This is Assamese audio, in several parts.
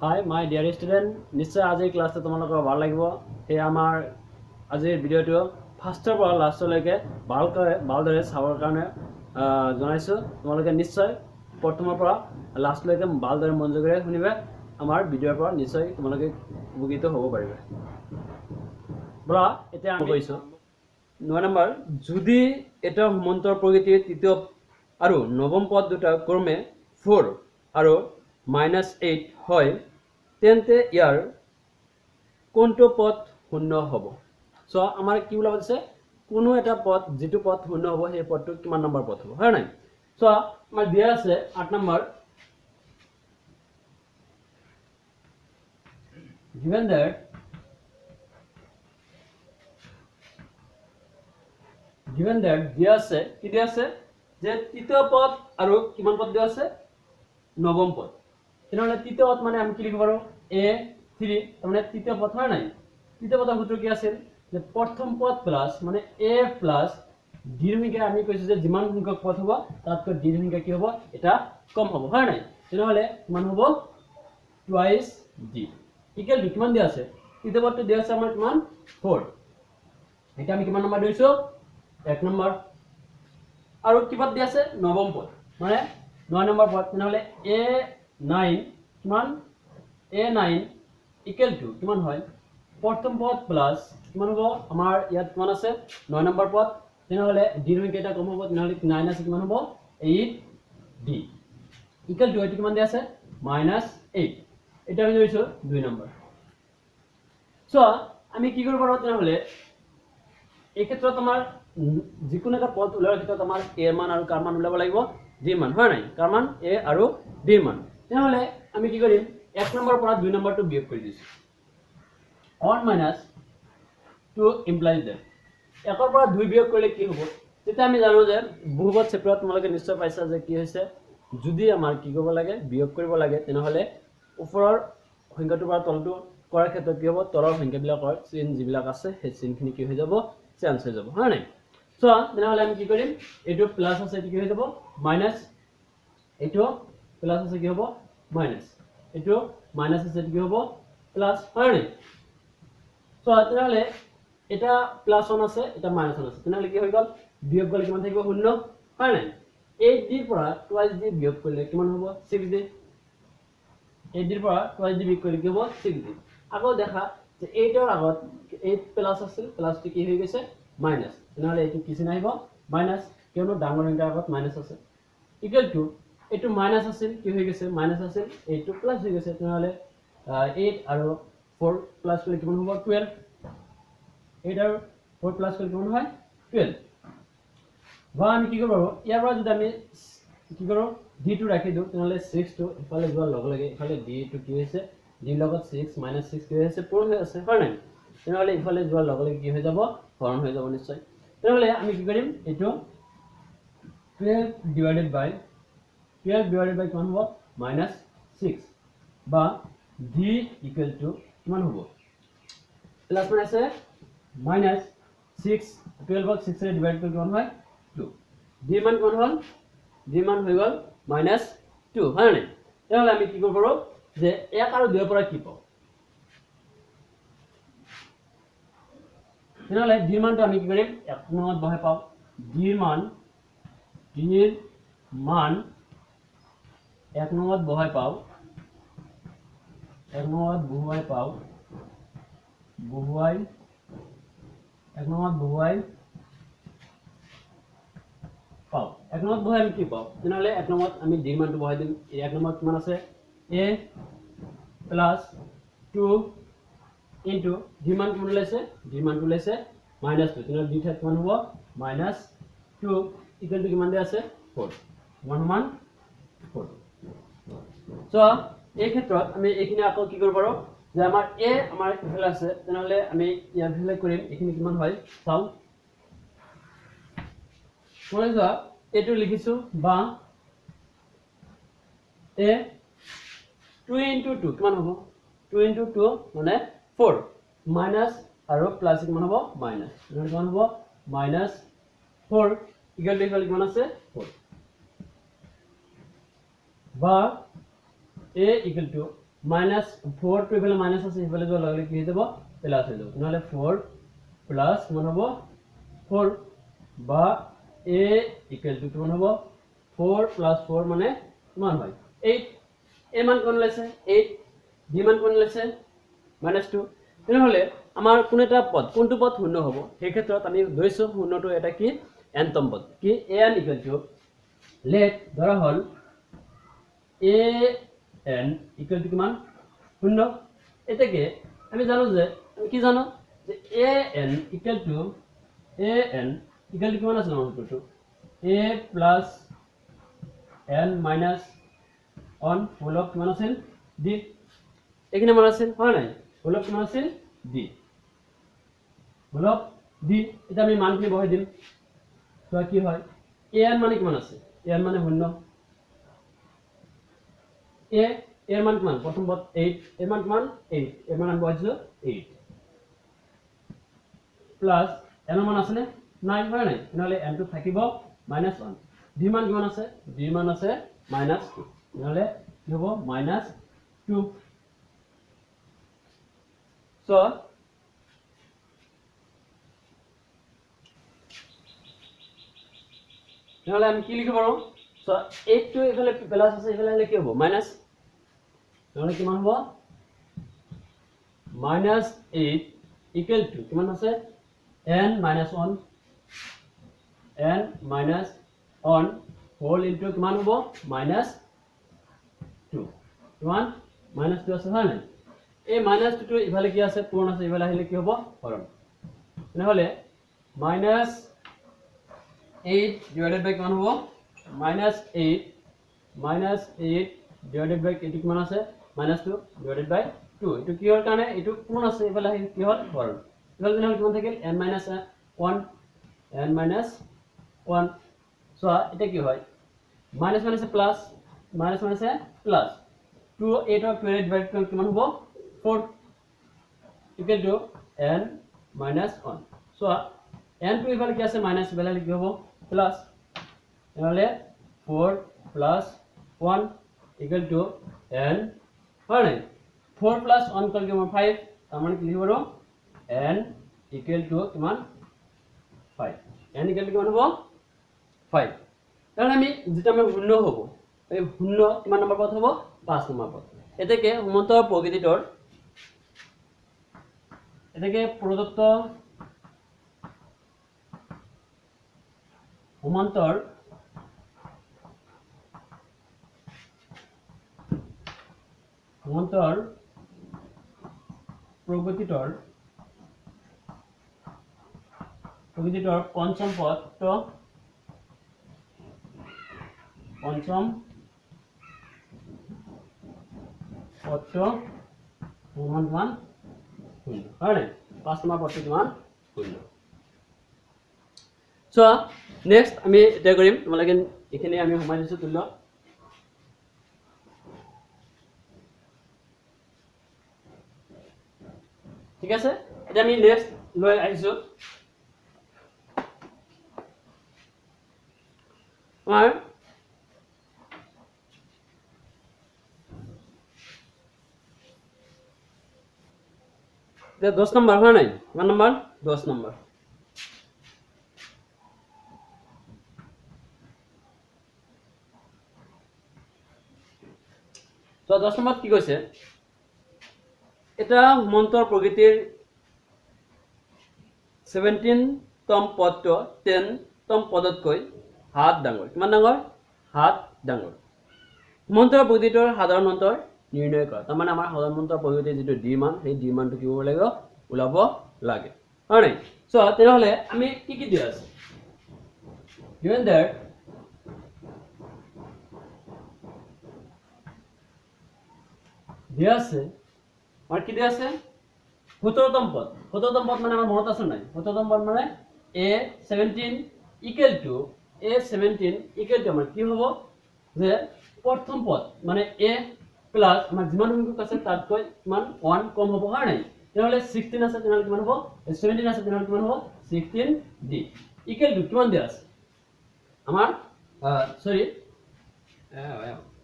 Hi, my dear student. নিশ্চয় আজিৰ ক্লাছটো তোমালোকৰ ভাল লাগিব। এই আমাৰ আজিৰ ভিডিঅ'টো ফাৰ্ষ্টৰ পৰা লাষ্টলৈকে ভালদৰে চাবৰ কাৰণে জনাইছোঁ। তোমালোকে নিশ্চয় প্ৰথমৰ পৰা লাষ্টলৈকে ভালদৰে মনোযোগেৰে শুনিবা। আমাৰ ভিডিঅ'ৰ পৰা নিশ্চয় তোমালোকে উপকৃত হ'ব পাৰিবা। বলা এতিয়া আমি কৈছোঁ 9 নম্বৰ, যদি এটা সমান্তৰ প্ৰকৃতিৰ তৃতীয় আৰু নৱম পদ দুটা ক্ৰমে 4 আৰু -8 হয়, তেন্তে ইয়াৰ কোনটো পদ শূন্য হ'ব? সো আমাৰ কি বলা হৈছে, কোনো এটা পদ যেটো পদ শূন্য হ'ব সেই পদটো কিমান নম্বৰ পদ হ'ব, হয় নাই? সো আমাৰ দিয়া আছে 8 নম্বৰ, given that দিয়া আছে কি দিয়া আছে যে তৃতীয় পদ আৰু কিমান পদ দিয়া আছে, নৱম পদ। তেনেহলে তৃতীয় পদ মানে আমি কি লিখিব পাৰো, a3, মানে তৃতীয় পদ হয় নাই? তৃতীয় পদৰ সূত্ৰ কি আছিল যে প্ৰথম পদ প্লাস মানে a প্লাস d ৰ সংখ্যা, আমি কৈছো যে যিমান সংখ্যক পদ হ'ব তাতকৈ d ৰ সংখ্যা কি হ'ব, এটা কম হ'ব, হয় নাই? তেনেহলে কিমান হ'ব, টুৱাইস d ইকুয়াল টু কিমান দিয়া আছে, তৃতীয় পদটো দিয়া আছে আমাৰ কিমান, 4। এটা আমি কিমান নম্বৰ দিছো, 1 নম্বৰ। আৰু কি পদ দিয়া আছে, নৱম পদ মানে 9 নম্বৰ পদ। তেনেহলে a9 কিমান, a9 ইকুয়াল টু কিমান হয়, প্ৰথম পদ প্লাস কিমান হ'ব, আমাৰ ইয়াত কিমান আছে 9 নম্বৰ পদ। তেনেহলে d ৰ সংখ্যা এটা কম হ'ব, তেনেহলে 9 আছে কিমান হ'ব, 8d ইকুয়াল টু এটো কিমান দিয়া আছে, -8। এটা আমি লৈছো 2 নম্বৰ। সো আমি কি কৰিব পাৰো, তেনেহলে এই ক্ষেত্ৰত আমাৰ যিকোনো এটা পদ উলিয়াৰ ক্ষেত্ৰত আমাৰ a ৰ মান আৰু কাৰ মান উলিয়াব লাগিব, d ৰ মান, হয় নাই? কাৰ মান, a আৰু d ৰ মান। তেনেহলে আমি কি কৰিম, 1 নম্বৰ পৰা 2 নম্বৰটো বিয়োগ কৰি দিছো। 1 - 2 implies that 1 ৰ পৰা 2 বিয়োগ কৰিলে কি হ'ব, তেতিয়া আমি জানো যে বহুপদ চেপ্টাৰত তোমালোকে নিশ্চয় পাইছা যে কি হৈছে, যদি আমাৰ কি কৰিব লাগে, বিয়োগ কৰিব লাগে, তেনেহলে ওপৰৰ সংখ্যাটোৰ পৰা তলটো কৰাৰ ক্ষেত্ৰত কি হ'ব, তলৰ সংখ্যাবিলাকৰ চিন যিবিলাক আছে সেই চিনখিনি কি হৈ যাব, চেঞ্জ হৈ যাব, হয় নাই? সো তেনেহলে আমি কি কৰিম, এইটো প্লাস আছে এটো কি হৈ যাব মাইনাস, এইটো প্লাস আছে কি হ'ব মাইনাস, এইটো মাইনাস আছে এটো কি হ'ব প্লাস, হয় নাই? সো তেনেহলে এটা প্লাস 1 আছে, এটা মাইনাস 1 আছে, তেনেহলে কি হৈ গল, বিয়োগ গলে কিমান থাকিব, 0, হয় নাই? 8d ৰ পৰা 2d বিয়োগ কৰিলে কিমান হ'ব, 6d। 8d ৰ পৰা 2d বিয়োগ কৰিলে কি হ'ব, 6d। আকৌ দেখা যে 8 ৰ আগত 8 প্লাস আছিল, প্লাসটো কি হৈ গৈছে মাইনাস, তেনেহলে এইটো কি চিন আহিব, মাইনাস, কিয়নো ডাঙৰ সংখ্যাৰ আগত মাইনাস আছে। ইকুয়াল টু এইটো মাইনাস আছিল, কি হৈ গৈছে মাইনাস আছিল, এইটো প্লাস হৈ গৈছে, তেনেহলে 8 আৰু 4 প্লাস কৰিলে কিমান হ'ব, 12। 8 আৰু 4 প্লাস কৰিলে কিমান হয়, 12। বা আমি কি কৰিব পাৰো, ইয়াৰ পৰা যদি আমি কি কৰো, d টো ৰাখি দিও, তেনেহলে 6 টো ইফালে যোৱাৰ লগে লগে ইফালে d টো কি হৈছে, d লগত 6 - 6 কি হৈছে, পূৰণ হৈ আছে, হয় নাই? তেনেহলে ইফালে যোৱাৰ লগে লগে কি হৈ যাব, হৰণ হৈ যাব নিশ্চয়। তেনেহলে আমি কি কৰিম, এইটো 12 ডিভাইডেড বাই কিমান হ'ব, -6, বা d ইকুয়াল টু কিমান হ'ব, প্লাস মানে আছে -6, 12 ক 6 ৰে ডিভাইড কৰি কিমান হয়, 2। d মান কিমান হ'ল, d মান হৈ গল -2, হয় নাই? তেনেহলে আমি কি কৰিব পাৰো যে 1 আৰু 2 ৰ পৰা কি পাওঁ, তেনেহলে d ৰ মানটো আমি কি কৰিম, 1 নম্বৰত বহাই পাওঁ, d ৰ মান 1 নম্বৰত বহাই পাওঁ, 1 নম্বৰত বহুৱাই পাওঁ, 1 নম্বৰত বহুৱাই পাওঁ। 1 নম্বৰত বহাই আমি কি পাওঁ, তেনেহলে 1 নম্বৰত আমি d ৰ মানটো বহাই দিম। 1 নম্বৰত কিমান আছে, a প্লাস 2 ইনটু d মান কিমান ওলাইছে, d মানটো ওলাইছে -2, তেনেহলে d ঠাইত কিমান হ'ব, -2 ইকুয়াল টু কিমান দিয়া আছে, 4, সমান 4। সো এই ক্ষেত্ৰত আমি এইখিনি আকৌ কি কৰিব পাৰো, যে আমাৰ a আমাৰ ইফালে আছে, তেনেহলে আমি ইয়াৰ ইফালে কৰিম, এইখিনি কিমান হয় চাও। মই যোৱা এইটো লিখিছো, বা a 2 ইনটু 2 কিমান হ'ব, 2 ইনটু 2 মানে 4, মাইনাস আৰু প্লাস কিমান হ'ব, মাইনাস, মানে কিমান হ'ব -4 ইকুয়াল টু ইফালে কিমান আছে 4, বা a equal to minus 4 to ইফালে মাইনাস আছে ইফালে যোৱাৰ লগে লগে কি হৈ যাব প্লাস হৈ যাব নহলে 4 প্লাস মান হ'ব 4 বা a ইকুৱেল টু কিমান হ'ব 4 প্লাস 4 মানে কিমান হয় 8 a মান কোন লৈছে 8 b মান কোন লৈছে -2 তেনেহলে আমাৰ কোন এটা পদ কোনটো পদ শূন্য হ'ব সেই ক্ষেত্ৰত আমি লৈছো শূন্যটো এটা কি nতম পদ কি an ইকুৱেল টু লেট ধৰা হল an ইকুৱেল টু কিমান শূন্য এটাকে আমি জানো যে কি জানো যে an ইকুৱেল টু কিমান আছে আমাৰ সূত্ৰটো a plus n minus 1 whole of কিমান আছিল d এখানে মান আছিল হয় নাই হোল অফ কিমান আছিল d হোল অফ d এটা আমি মানখিনি বহাই দিম তো কি হয় an মানে কিমান আছে an মানে শূন্য a এর মান কিমান প্রথম পদ 8 এর মান কিমান 8 এর মান আমি বহাইছো 8 প্লাস n মান আছে নে নাই হয় নাই নহলে n টো থাকিব -1 d মান কিমান আছে d মান আছে -2 নহলে কি হ'ব -2 সো নহলে আমি কি লিখিব পাৰো সো 8 টো ইফালে প্লাস আছে ইফালে হলে কি হ'ব মাইনাস নহলে কিমান হ'ব -8 ইকুৱেল টু কিমান আছে n -1 n -1 হোল ইনটু কিমান হ'ব -2 কিমান -2 আছে হয় নাই এই -2 টো ইফালে কি আছে পূৰণ আছে ইফালে আহিলে কি হ'ব হৰণ নহলে -8 ডিভাইডেড বাই কিমান হ'ব -8 ডিভাইডেড বাই এটো কিমান আছে -2 ডিভাইডেড বাই 2 এটো কি হল কাৰণে এটো পূৰণ আছে ইফালে আহি কি হল হৰণ ইফালে কিমান থাকিল n -1 সো এটা কি হয় মাইনাস মাইনাসে প্লাস মাইনাস মাইনাসে প্লাস 2 8 অফ 2 ডিভাইড কৰি কিমান হ'ব 4 equal to n -1 so n to ইফালে কি আছে মাইনাস ইফালে কি হ'ব প্লাস নহলে 4 প্লাস 1 ইকুৱেল টু n হয় 4 প্লাস 1 কল কিমান 5 তাৰ মানে কি লিখিব আৰু n ইকুৱেল টু কিমান 5 n ইকুৱেল টু কিমান হ'ব 5 তাহলে আমি যেটা আমৰা শূন্য হব এই শূন্য কিমান নম্বৰ পদ হ'ব 5 নম্বৰ পদ এটাকে সমান্তৰাল প্ৰকৃতিৰ এটাকে প্ৰদত্ত সমান্তৰাল প্ৰকৃতিৰ পঞ্চম পদ তো পঞ্চম পদটো সমান শূন্য হয় 5 নম্বৰ পদটো কিমান শূন্য সো নেক্সট আমি এটা কৰিম তোমালোকে এখানে আমি সমাই দিছো তুল্য ঠিক আছে এটা আমি নেক্সট লৈ আহিছো আমাৰ 10 নম্বৰ হয় নাই মান নম্বৰ 10 নম্বৰ তো 10 নম্বৰ কি কৈছে এটা সমান্তৰাল প্ৰকৃতিৰ 17 তম পদটো 10 তম পদতকৈ হাত ডাঙৰ কিমান ডাঙৰ হাত ডাঙৰ সমান্তৰাল প্ৰকৃতিৰ সাধাৰণ অন্তৰ নিৰ্ণয় কৰা তাৰ মানে আমাৰ সাধাৰণ অন্তৰ প্ৰকৃতিৰ যেটো d মান সেই d মানটো কি হ'ব লাগিব ওলাব লাগে হয় নাই সো তেনেহলে আমি কি দিয়া আছে given that দিয়া আছে আর কি দিয়া আছে 17তম পদ মানে আমার মনত আছে নাই 17তম পদ মানে a17 ইকুয়াল টু আমার কি হ'ব যে প্রথম পদ মানে a প্লাস আমার যিমান সংখ্যক আছে তাতকৈ মান 1 কম হ'ব হয় নাই তাহলে 16 আছে তাহলে কিমান হ'ব 17 আছে তাহলে কিমান হ'ব 16d ইকুয়াল টু কিমান দিয়া আছে আমার সরি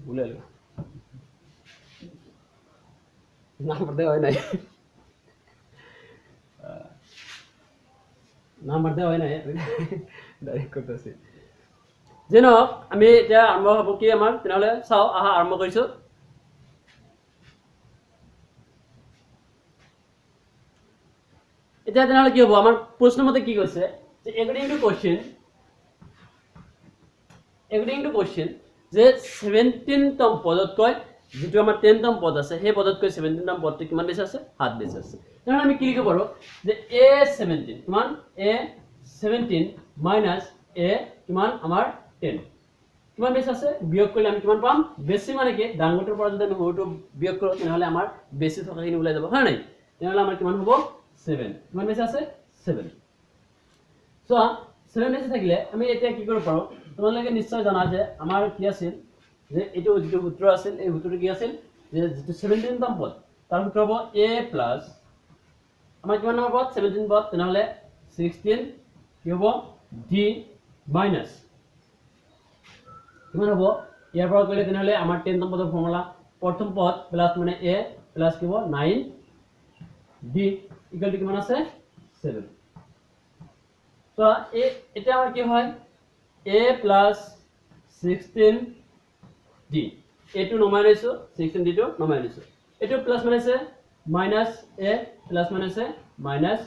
ভুলে গেল নাম্বার দেওয়া হয় নাই নাম্বার দেওয়া হয় নাই ডাইরেক্ট করতেছি যেন আমি এতিয়া আৰম্ভ হ'ব কি আমাৰ তেনেহ'লে চাও আহা আৰম্ভ কৰিছো এতিয়া তেনেহ'লে কি হ'ব আমাৰ প্ৰশ্ন মতে কি কৈছে যে একৰ্ডিং টু কোৱেশ্চন যে 17তম পদতকৈ যেটো আমাৰ 10তম পদ আছে সেই পদতকৈ 17তম পদটো কিমান বেছি আছে 7 বেছি আছে তেনেহ'লে আমি কি লিখিব পাৰো যে a17 কিমান a17 মাইনাস a কিমান আমাৰ 10 কিমান বেছি আছে বিয়োগ কৰিলে আমি কিমান পাম বেছি মানে কি ডাঙৰটোৰ পৰা যদি আমি সৰুটো বিয়োগ কৰো তেনেহ'লে আমাৰ বেছি থকাখিনি ওলাই যাব হয় নাই তেনেহ'লে আমাৰ কিমান হ'ব 7 কিমান বেছি আছে 7 সো 7 বেছি থাকিলে আমি এতিয়া কি কৰিব পাৰো তোমালোকে নিশ্চয় জানা যে আমাৰ কি আছিল যে এটো যেটো সূত্ৰ আছিল এই সূত্ৰটো কি আছিল যে যেটো 17তম পদ তাৰ সূত্ৰ হ'ব a প্লাস আমাৰ কিমান নম্বৰ পদ 17 পদ তেনেহ'লে 16 কি হ'ব d মাইনাস কিমান হ'ব ইয়াৰ পৰা কৰিলে তেনেহ'লে আমাৰ 10তম পদৰ ফৰ্মুলা প্ৰথম পদ প্লাস মানে a প্লাস কি হ'ব 9 d ইকুয়াল টু কিমান আছে 7 তো এটা আমাৰ কি হয় a plus 16 d a2 নমাই লৈছো 16 d2 নমাই লৈছো এটো প্লাস মানে আছে মাইনাস a প্লাস মানে আছে মাইনাস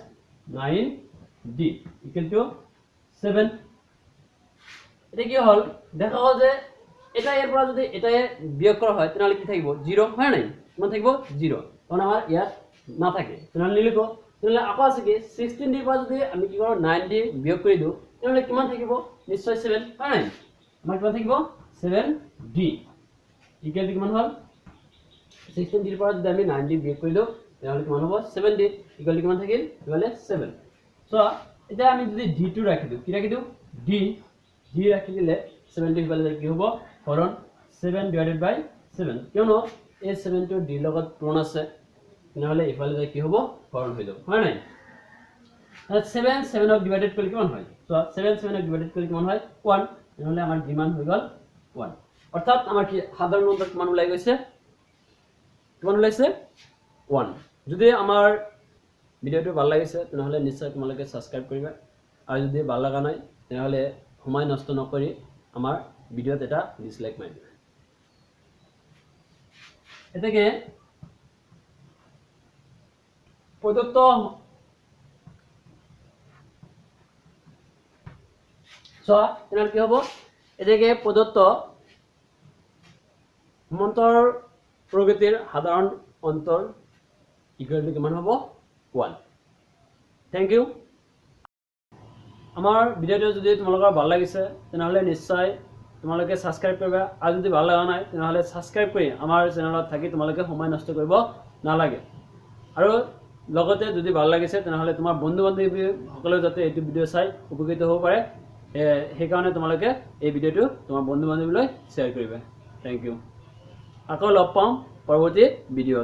9 d ইকুয়াল টু 7 এটা কি হল দেখা হল যে এটা এর পৰা যদি এটা বিয়োগ কৰা হয় তেনেহলে কি থাকিব 0 হয় নাই কিমান থাকিব 0 কারণ আমাৰ ইয়াত না থাকে তেনেহলে লিখো তেনেহলে আকৌ আছে কি 16 d পৰা যদি আমি কি কৰো 9 d বিয়োগ কৰি দিও তেনেহলে কিমান থাকিব নিশ্চয় 7 হয় নাই আমাৰ কিমান থাকিব 7 d ইকুয়াল টু কিমান হল 16 d পৰা যদি আমি 9 d বিয়োগ কৰি দিও তেনেহলে কিমান হ'ব 7 d ইকুয়াল টু কিমান থাকিল ইকুয়াল 7 সো এটা আমি যদি d2 ৰাখি দিও কি ৰাখি দিও d ৰাখি দিলে 7 d ইকুয়াল কি হ'ব হৰণ 7 ডিভাইডেড বাই 7 কিয়নো এই 7 টো d লগত পূৰণ আছে নহলে ইফালে কি হ'ব হৰণ হৈ যাব হয় নাই 7 7 ক ডিভাইডেড কৰিলে কিমান হয় সো 7 7 ক ডিভাইডেড কৰিলে কিমান হয় 1 নহলে আমাৰ ডিমান হৈ গল 1 অৰ্থাৎ আমাৰ কি সাধাৰণ নম্বৰ কিমান ওলাই গৈছে কিমান ওলাইছে 1 যদি আমাৰ ভিডিওটো ভাল লাগিছে তেনেহলে নিশ্চয় তোমালোকে সাবস্ক্ৰাইব কৰিবা আৰু যদি ভাল লাগা নাই তেনেহলে সময় নষ্ট নকৰি আমাৰ ভিডিওত এটা ডিসলাইক মাৰি দিবা এটাকে প্রদত্ত সো এনার কি হবো এটাকে প্রদত্ত সমান্তর প্রগতির সাধারণ অন্তর ইকুয়াল টু কিমান হবো 1 থ্যাংক ইউ আমার ভিডিওটো যদি তোমালোকৰ ভাল লাগিছে তেনেহলে নিশ্চয় তোমালোকে সাবস্ক্ৰাইব কৰিবা আৰু যদি ভাল লাগা নাই তেনেহলে সাবস্ক্ৰাইব কৰি আমাৰ চেনেলত থাকি তোমালোকে সময় নষ্ট কৰিব নালাগে আৰু লগতে যদি ভাল লাগিছে তেনেহলে তোমাৰ বন্ধু বান্ধৱী সকলো যাতে এইটো ভিডিও চাই উপকৃত হ'ব পাৰে সেই কাৰণে তোমালোকে এই ভিডিওটো তোমাৰ বন্ধু বান্ধৱীলৈ শ্বেয়াৰ কৰিবা থ্যাংক ইউ আকৌ লগ পাম পৰৱৰ্তী ভিডিঅ